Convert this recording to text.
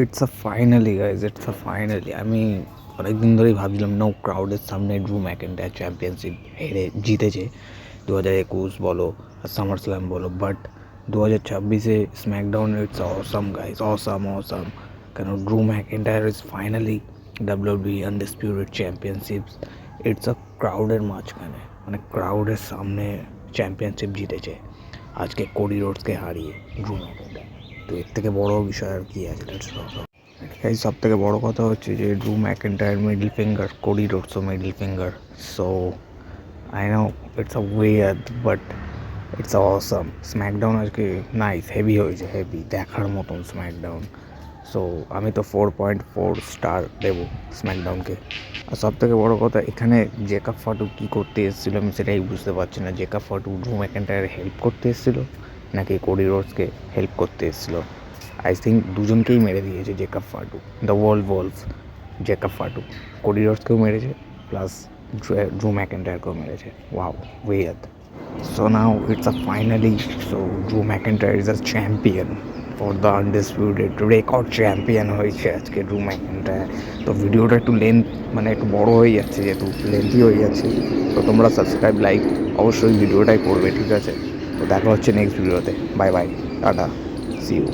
It's a finally guys, it's a finally. আমি অনেকদিন ধরেই ভাবছিলাম নো ক্রাউডের সামনে ড্রু ম্যাকেন্টায়ার চ্যাম্পিয়নশিপ জিতেছে 2021 বলো আর সামার স্ল্যাম বলো, বাট 2026-এ SmackDown it's awesome guys, awesome awesome. কেন Drew McIntyre is finally WWE undisputed championships. It's a ক্রাউডের মাঝখানে, মানে ক্রাউডের সামনে চ্যাম্পিয়নশিপ জিতেছে আজকে কোডি রোডসকে হারিয়ে ড্রু ম্যাকেন্টায়ার। তো এর থেকে বড় বিষয় আর কি আছে? এই সব থেকে বড় কথা হচ্ছে যে Drew McIntyre middle finger, Cody রোডসও middle finger. So I know it's a weird, but it's awesome. SmackDown আজকে নাইস, হেভি হয়েছে, হেভি দেখার মতন স্ম্যাকডাউন। সো আমি তো 4.4 স্টার দেবো স্ম্যাকডাউনকে। আর সব থেকে বড়ো কথা, এখানে জেকাব ফাটু কী করতে এসেছিলো আমি সেটাই বুঝতে পারছি না। জেকাব ফাটু ড্রু ম্যাকেন্টায়ার হেল্প করতে এসেছিলো নাকি কোডি রোডসকে হেল্প করতে এসেছিলো? আই থিঙ্ক দুজনকেই মেরে দিয়েছে Jacob Fatu, the world Jacob Fatu Cody রোডসকেও মেরেছে, প্লাস ড্রু ম্যাকেন্টায়ারকেও মেরেছে। Wow, weird. So now it's a finally, so Drew McIntyre is a champion for the undisputed record champion হয়েছে আজকে ড্রু ম্যাকইন্টায়ার। তো ভিডিওটা একটু মানে একটু বড় হয়ে যাচ্ছে, যেহেতু লেন্থি হয়ে যাচ্ছে। তো তোমরা সাবস্ক্রাইব, লাইক অবশ্যই ভিডিওটাই করবে, ঠিক আছে? তো দেখা হচ্ছে নেক্সট ভিডিওতে। Bye bye, tata, see you.